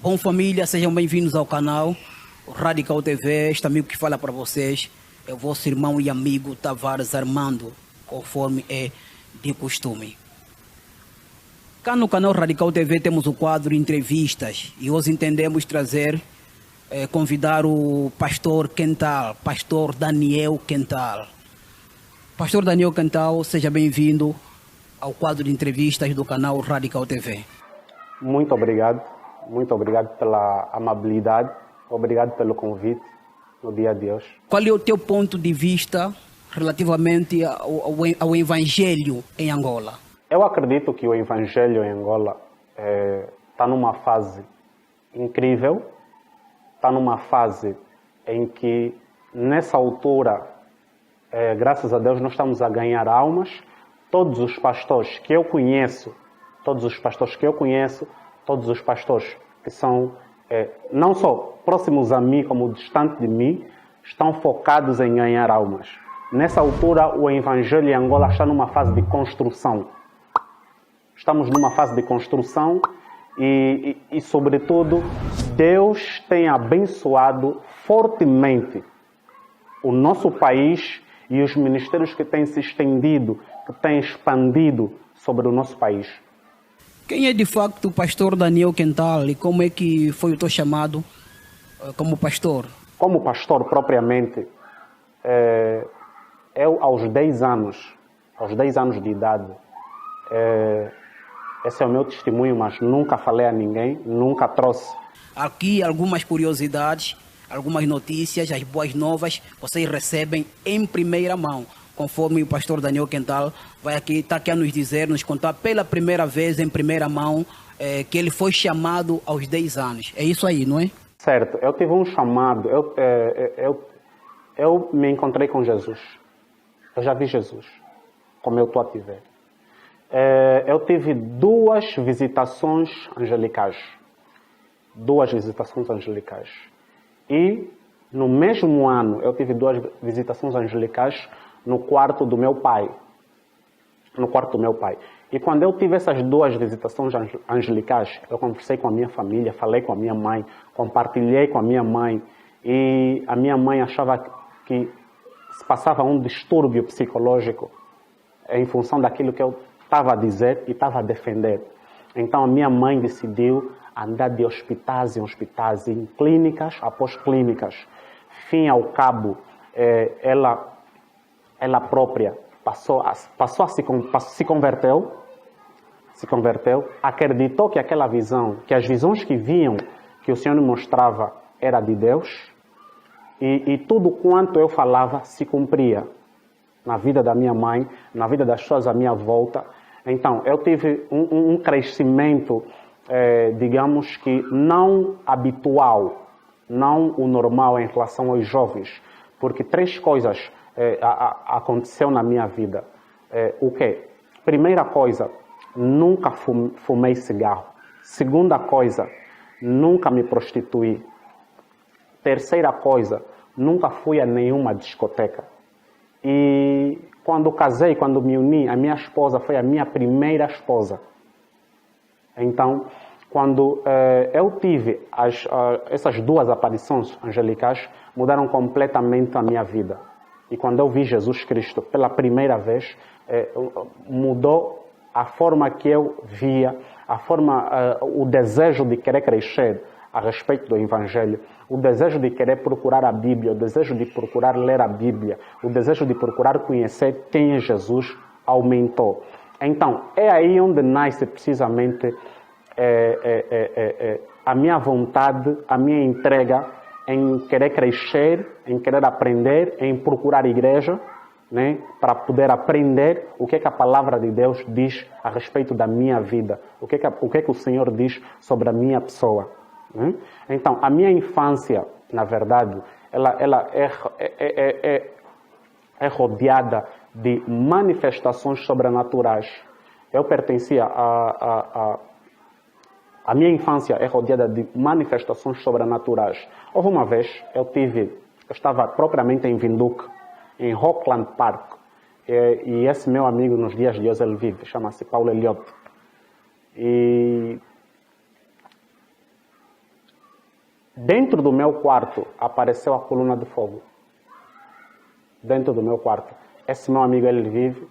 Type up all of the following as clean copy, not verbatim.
Bom, família, sejam bem-vindos ao canal Radical TV. Este amigo que fala para vocês é o vosso irmão e amigo Tavares Armando, conforme é de costume. Cá no canal Radical TV temos o quadro Entrevistas e hoje entendemos convidar o pastor Quental, pastor Daniel Quental. Pastor Daniel Quental, seja bem-vindo ao quadro de entrevistas do canal Radical TV. Muito obrigado pela amabilidade, obrigado pelo convite no dia de hoje. Qual é o teu ponto de vista relativamente ao Evangelho em Angola? Eu acredito que o Evangelho em Angola está numa fase incrível, está numa fase em que, nessa altura, graças a Deus, nós estamos a ganhar almas. Todos os pastores que eu conheço, todos os pastores que são não só próximos a mim, como distante de mim, estão focados em ganhar almas. Nessa altura, o Evangelho em Angola está numa fase de construção. Estamos numa fase de construção e sobretudo, Deus tem abençoado fortemente o nosso país e os ministérios que têm se estendido, que têm expandido sobre o nosso país. Quem é de facto o pastor Daniel Quental e como é que foi o teu chamado como pastor? Como pastor propriamente, eu aos 10 anos de idade, esse é o meu testemunho, mas nunca falei a ninguém, nunca trouxe. Aqui algumas curiosidades, algumas notícias, as boas novas, vocês recebem em primeira mão, conforme o pastor Daniel Quental está aqui a nos contar pela primeira vez em primeira mão que ele foi chamado aos 10 anos. É isso aí, não é? Certo, eu tive um chamado, eu me encontrei com Jesus. Eu já vi Jesus, como eu estou a te ver. Eu tive duas visitações angelicais. E no mesmo ano eu tive duas visitações angelicais no quarto do meu pai. E quando eu tive essas duas visitações angelicais, eu conversei com a minha família, falei com a minha mãe, compartilhei com a minha mãe. E a minha mãe achava que se passava um distúrbio psicológico em função daquilo que eu estava a dizer e estava a defender. Então a minha mãe decidiu andar de hospitais em hospitais, em clínicas após clínicas. Fim ao cabo, ela própria se converteu, acreditou que aquela visão, que as visões que viam, que o Senhor me mostrava, era de Deus, e tudo quanto eu falava se cumpria na vida da minha mãe, na vida das pessoas à minha volta. Então, eu tive um crescimento, digamos que não habitual, não o normal em relação aos jovens, porque 3 coisas aconteceu na minha vida. O quê? Primeira coisa, nunca fumei cigarro. Segunda coisa, nunca me prostituí. Terceira coisa, nunca fui a nenhuma discoteca. E quando casei, quando me uni, a minha esposa foi a minha primeira esposa. Então, quando eu tive essas duas aparições angelicais, mudaram completamente a minha vida. E quando eu vi Jesus Cristo pela primeira vez, mudou a forma que eu via, o desejo de querer crescer a respeito do Evangelho, o desejo de querer procurar a Bíblia, o desejo de procurar ler a Bíblia, o desejo de procurar conhecer quem é Jesus aumentou. Então, é aí onde nasce precisamente a minha vontade, a minha entrega em querer crescer, em querer aprender, em procurar igreja, né, para poder aprender o que a palavra de Deus diz a respeito da minha vida, o que o Senhor diz sobre a minha pessoa. Né? Então, a minha infância, na verdade, ela é rodeada de manifestações sobrenaturais. Eu pertencia a minha infância é rodeada de manifestações sobrenaturais. Houve uma vez, eu estava propriamente em Vinduque, em Rockland Park, e esse meu amigo nos dias de hoje ele vive, chama-se Paulo Elliott. E dentro do meu quarto apareceu a coluna de fogo. Dentro do meu quarto. Esse meu amigo, ele vive.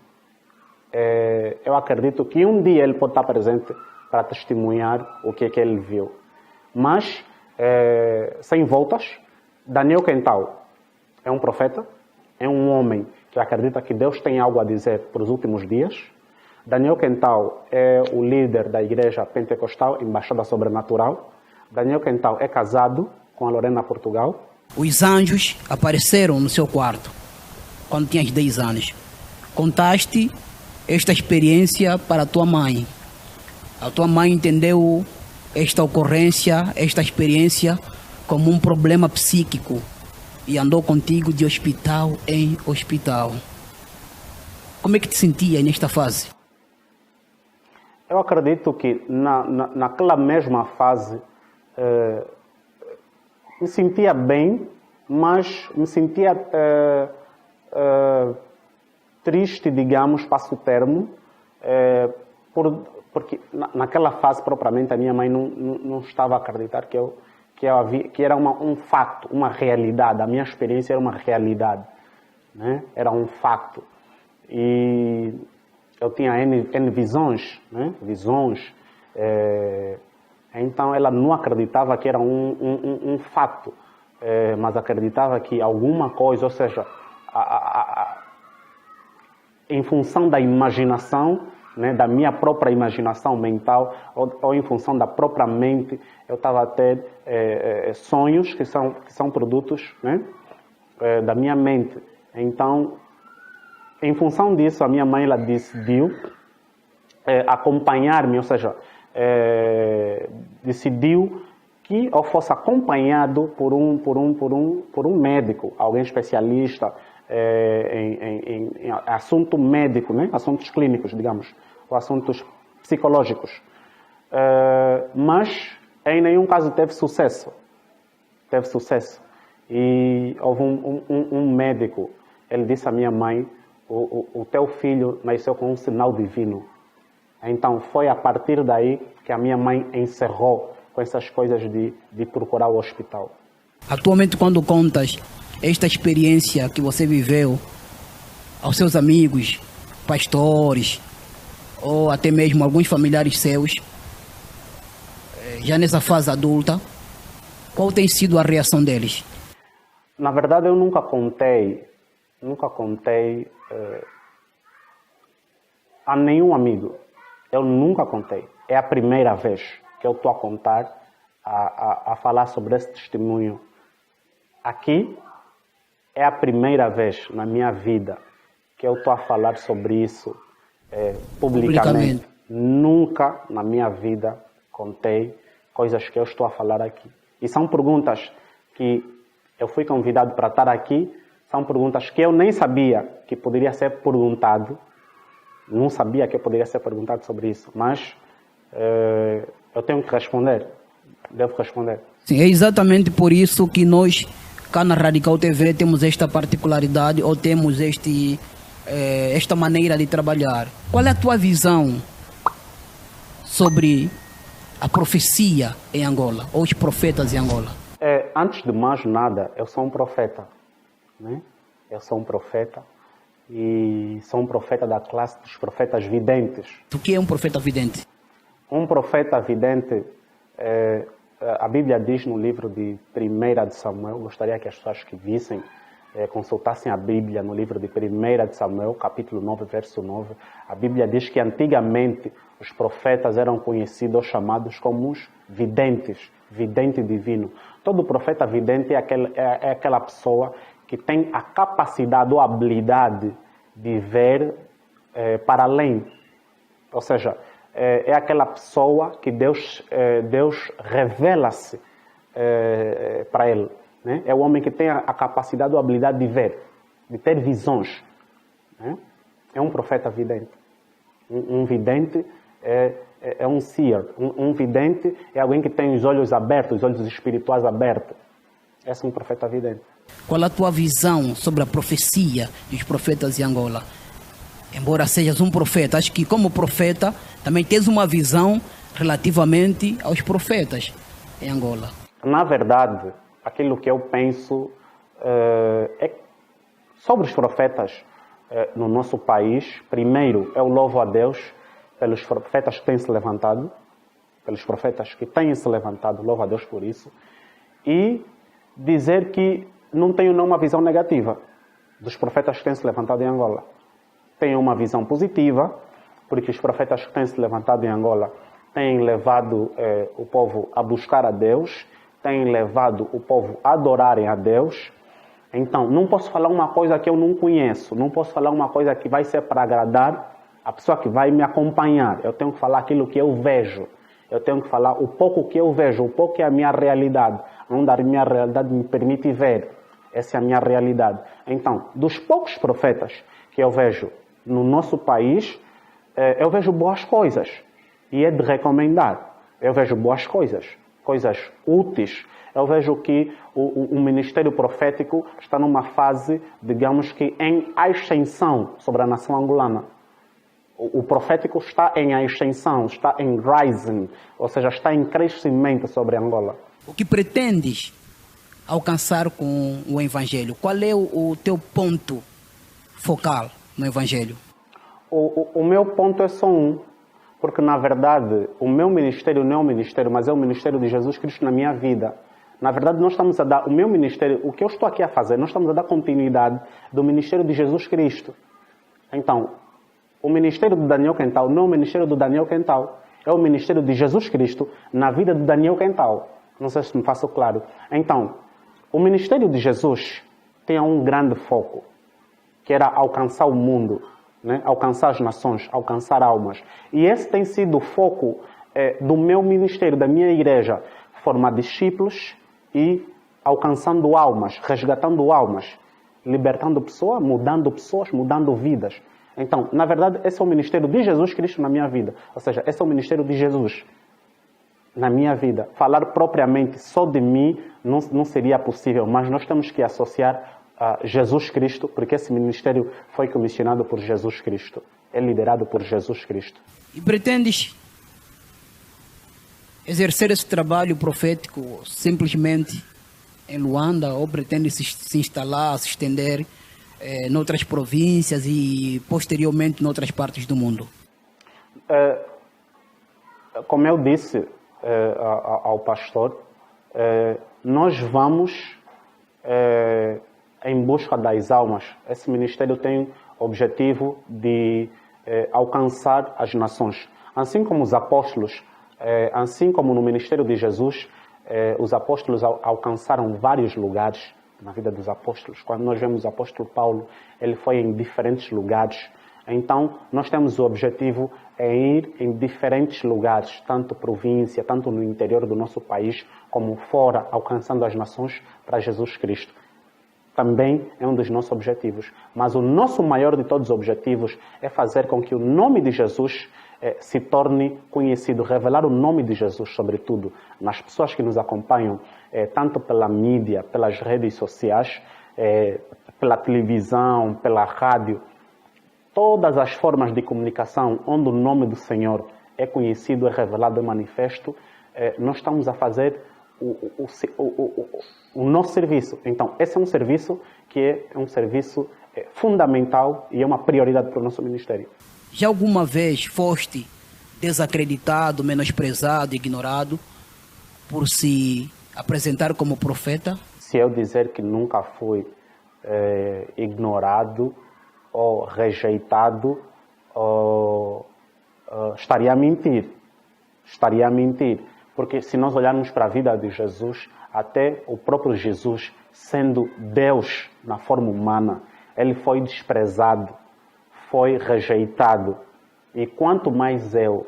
Eu acredito que um dia ele pode estar presente para testemunhar o que ele viu. Mas, sem voltas, Daniel Quental é um profeta, é um homem que acredita que Deus tem algo a dizer para os últimos dias. Daniel Quental é o líder da igreja pentecostal Embaixada Sobrenatural. Daniel Quental é casado com a Lorena Portugal. Os anjos apareceram no seu quarto quando tinhas 10 anos. Contaste esta experiência para a tua mãe. A tua mãe entendeu esta ocorrência, esta experiência como um problema psíquico e andou contigo de hospital em hospital. Como é que te sentia nesta fase? Eu acredito que naquela mesma fase me sentia bem, mas me sentia triste, digamos, passo o termo, porque naquela fase propriamente a minha mãe não estava a acreditar que era um facto, uma realidade. A minha experiência era uma realidade, né? Era um facto. E eu tinha N visões, né? Então ela não acreditava que era um fato, mas acreditava que alguma coisa, ou seja, em função da imaginação, né, da minha própria imaginação mental, ou em função da própria mente, eu estava a ter sonhos que são produtos, né, da minha mente. Então, em função disso, a minha mãe ela decidiu acompanhar-me, ou seja, decidiu que eu fosse acompanhado por um médico, alguém especialista em assunto médico, né? Assuntos clínicos, digamos, ou assuntos psicológicos. Mas em nenhum caso teve sucesso. E houve um médico, ele disse à minha mãe, o teu filho nasceu com um sinal divino. Então foi a partir daí que a minha mãe encerrou com essas coisas de procurar o hospital. Atualmente, quando contas esta experiência que você viveu aos seus amigos, pastores, ou até mesmo alguns familiares seus, já nessa fase adulta, qual tem sido a reação deles? Na verdade, eu nunca contei a nenhum amigo. Eu nunca contei. É a primeira vez que eu estou a contar, a falar sobre esse testemunho. Aqui é a primeira vez na minha vida que eu estou a falar sobre isso publicamente. Nunca na minha vida contei coisas que eu estou a falar aqui. E são perguntas que eu fui convidado para estar aqui, são perguntas que eu nem sabia que poderia ser perguntado. Não sabia que eu poderia ser perguntado sobre isso, mas eu tenho que responder, devo responder. Sim, é exatamente por isso que nós, cá na Radical TV, temos esta particularidade, ou temos esta maneira de trabalhar. Qual é a tua visão sobre a profecia em Angola, ou os profetas em Angola? Antes de mais nada, eu sou um profeta, né? Eu sou um profeta. E sou um profeta da classe dos profetas videntes. O que é um profeta vidente? Um profeta vidente, a Bíblia diz no livro de 1 de Samuel, gostaria que as pessoas que vissem, consultassem a Bíblia no livro de 1 de Samuel, capítulo 9, verso 9. A Bíblia diz que antigamente os profetas eram conhecidos ou chamados como os videntes, vidente divino. Todo profeta vidente é aquela pessoa que tem a capacidade ou habilidade de ver para além. Ou seja, é aquela pessoa que Deus revela-se para ele. Né? É o homem que tem a capacidade ou habilidade de ver, de ter visões. Né? É um profeta vidente. Um vidente é um seer. Um vidente é alguém que tem os olhos abertos, os olhos espirituais abertos. Esse é um profeta vidente. Qual a tua visão sobre a profecia dos profetas em Angola? Embora sejas um profeta, acho que como profeta também tens uma visão relativamente aos profetas em Angola. Na verdade, aquilo que eu penso é sobre os profetas no nosso país. Primeiro, eu louvo a Deus pelos profetas que têm se levantado, louvo a Deus por isso. E dizer que não tenho nenhuma visão negativa dos profetas que têm se levantado em Angola. Tenho uma visão positiva, porque os profetas que têm se levantado em Angola têm levado o povo a buscar a Deus, têm levado o povo a adorarem a Deus. Então, não posso falar uma coisa que eu não conheço, não posso falar uma coisa que vai ser para agradar a pessoa que vai me acompanhar. Eu tenho que falar aquilo que eu vejo. Eu tenho que falar o pouco que eu vejo, o pouco que é a minha realidade, onde a minha realidade me permite ver. Essa é a minha realidade. Então, dos poucos profetas que eu vejo no nosso país, eu vejo boas coisas. E é de recomendar. Eu vejo boas coisas, coisas úteis. Eu vejo que o ministério profético está numa fase, digamos que, em ascensão sobre a nação angolana. O profético está em ascensão, está em rising, ou seja, está em crescimento sobre Angola. O que pretendes alcançar com o Evangelho? Qual é o teu ponto focal no Evangelho? O meu ponto é só um, porque na verdade o meu ministério não é um ministério, mas é o ministério de Jesus Cristo na minha vida. Na verdade nós estamos a dar, o meu ministério, o que eu estou aqui a fazer, nós estamos a dar continuidade do ministério de Jesus Cristo. Então, o ministério do Daniel Quental não é o ministério do Daniel Quental, é o ministério de Jesus Cristo na vida de Daniel Quental. Não sei se me faço claro. Então, o ministério de Jesus tem um grande foco, que era alcançar o mundo, né? Alcançar as nações, alcançar almas. E esse tem sido o foco do meu ministério, da minha igreja, formar discípulos e alcançando almas, resgatando almas, libertando pessoas, mudando vidas. Então, na verdade, esse é o ministério de Jesus Cristo na minha vida. Ou seja, esse é o ministério de Jesus na minha vida. Falar propriamente só de mim não seria possível, mas nós temos que associar a Jesus Cristo, porque esse ministério foi comissionado por Jesus Cristo. É liderado por Jesus Cristo. E pretendes exercer esse trabalho profético simplesmente em Luanda ou pretendes se instalar, se estender noutras províncias e posteriormente noutras partes do mundo? Como eu disse ao pastor, nós vamos em busca das almas. Esse ministério tem o objetivo de alcançar as nações. Assim como os apóstolos, assim como no ministério de Jesus, os apóstolos alcançaram vários lugares na vida dos apóstolos. Quando nós vemos o apóstolo Paulo, ele foi em diferentes lugares. Então, nós temos o objetivo em ir em diferentes lugares, tanto província, tanto no interior do nosso país, como fora, alcançando as nações para Jesus Cristo. Também é um dos nossos objetivos. Mas o nosso maior de todos os objetivos é fazer com que o nome de Jesus se torne conhecido, revelar o nome de Jesus, sobretudo, nas pessoas que nos acompanham, tanto pela mídia, pelas redes sociais, pela televisão, pela rádio, todas as formas de comunicação onde o nome do Senhor é conhecido, é revelado, é manifesto, nós estamos a fazer o nosso serviço. Então, esse é um serviço que é um serviço fundamental e é uma prioridade para o nosso ministério. Já alguma vez foste desacreditado, menosprezado, ignorado por se apresentar como profeta? Se eu dizer que nunca fui ignorado ou rejeitado, estaria a mentir. Estaria a mentir. Porque se nós olharmos para a vida de Jesus, até o próprio Jesus, sendo Deus na forma humana, ele foi desprezado, foi rejeitado. E quanto mais eu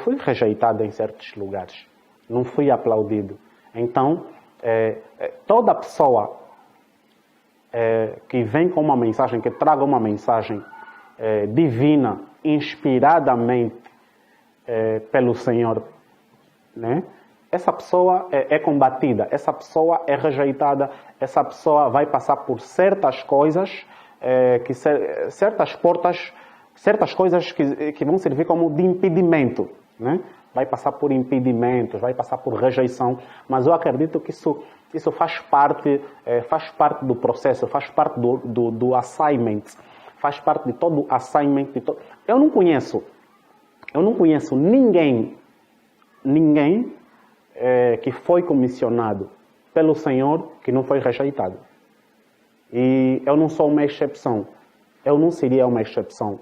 fui rejeitado em certos lugares, não fui aplaudido. Então, toda pessoa que vem com uma mensagem, que traga uma mensagem divina, inspiradamente pelo Senhor, né? Essa pessoa é combatida, essa pessoa é rejeitada, essa pessoa vai passar por certas coisas, certas portas, certas coisas que vão servir como de impedimento, né? vai passar por impedimentos, vai passar por rejeição, mas eu acredito que isso faz parte do processo, faz parte do assignment, faz parte de todo o assignment. Eu não conheço ninguém que foi comissionado pelo Senhor que não foi rejeitado. E eu não sou uma exceção. Eu não seria uma exceção.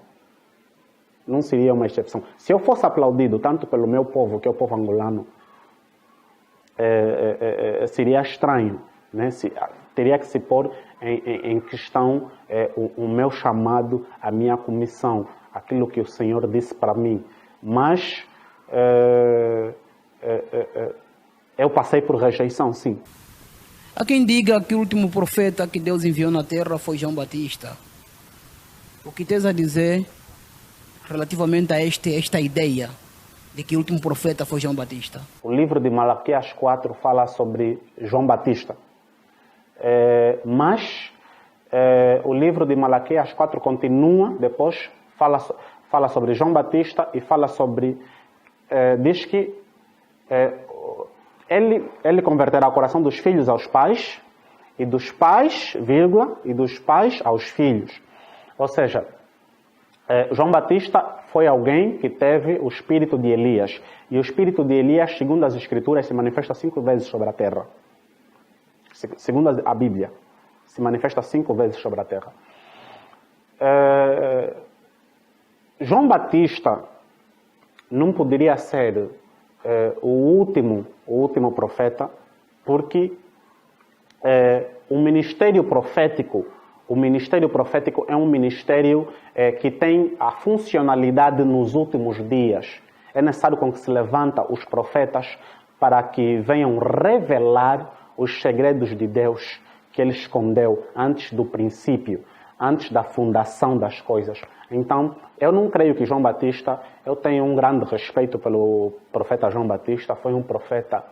Não seria uma exceção. Se eu fosse aplaudido tanto pelo meu povo, que é o povo angolano, seria estranho, né? Teria que se pôr em questão o meu chamado, a minha comissão, aquilo que o Senhor disse para mim. Mas eu passei por rejeição, sim. Há quem diga que o último profeta que Deus enviou na terra foi João Batista. O que tens a dizer relativamente a esta ideia de que o último profeta foi João Batista? O livro de Malaquias 4 fala sobre João Batista. Mas o livro de Malaquias 4 continua, depois fala sobre João Batista e fala sobre... diz que ele converterá o coração dos filhos aos pais e dos pais, e dos pais aos filhos. Ou seja, João Batista foi alguém que teve o espírito de Elias. E o espírito de Elias, segundo as Escrituras, se manifesta 5 vezes sobre a terra. Segundo a Bíblia, se manifesta 5 vezes sobre a terra. João Batista não poderia ser o último profeta, porque o ministério profético é um ministério que tem a funcionalidade nos últimos dias. É necessário com que se levanta os profetas para que venham revelar os segredos de Deus que Ele escondeu antes do princípio, antes da fundação das coisas. Então, eu não creio que João Batista, eu tenho um grande respeito pelo profeta João Batista, foi um profeta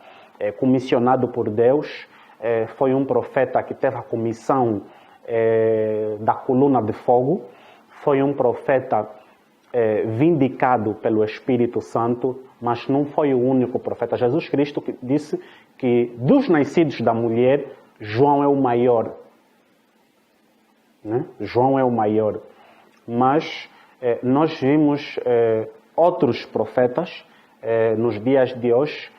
comissionado por Deus, foi um profeta que teve a comissão da coluna de fogo, foi um profeta vindicado pelo Espírito Santo, mas não foi o único profeta. Jesus Cristo disse que dos nascidos da mulher, João é o maior. Né? João é o maior. Mas nós vimos outros profetas nos dias de hoje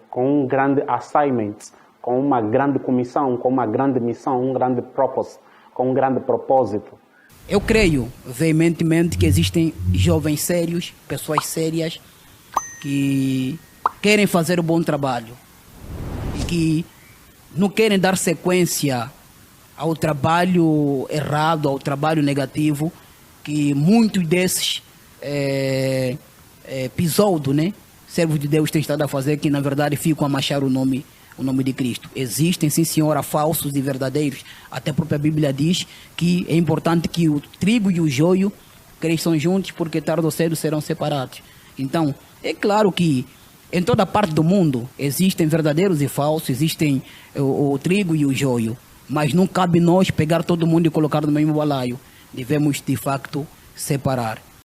com um grande assignment, com uma grande comissão, com uma grande missão, um grande propósito, com um grande propósito. Eu creio veementemente que existem jovens sérios, pessoas sérias, que querem fazer um bom trabalho e que não querem dar sequência ao trabalho errado, ao trabalho negativo, que muitos desses episódios, né, servos de Deus têm estado a fazer, que na verdade ficam a manchar o nome de Cristo. Existem, sim senhora, falsos e verdadeiros. Até a própria Bíblia diz que é importante que o trigo e o joio cresçam juntos, porque tarde ou cedo serão separados. Então, é claro que em toda parte do mundo existem verdadeiros e falsos, existem o trigo e o joio, mas não cabe nós pegar todo mundo e colocar no mesmo balaio. Devemos, de facto, separar.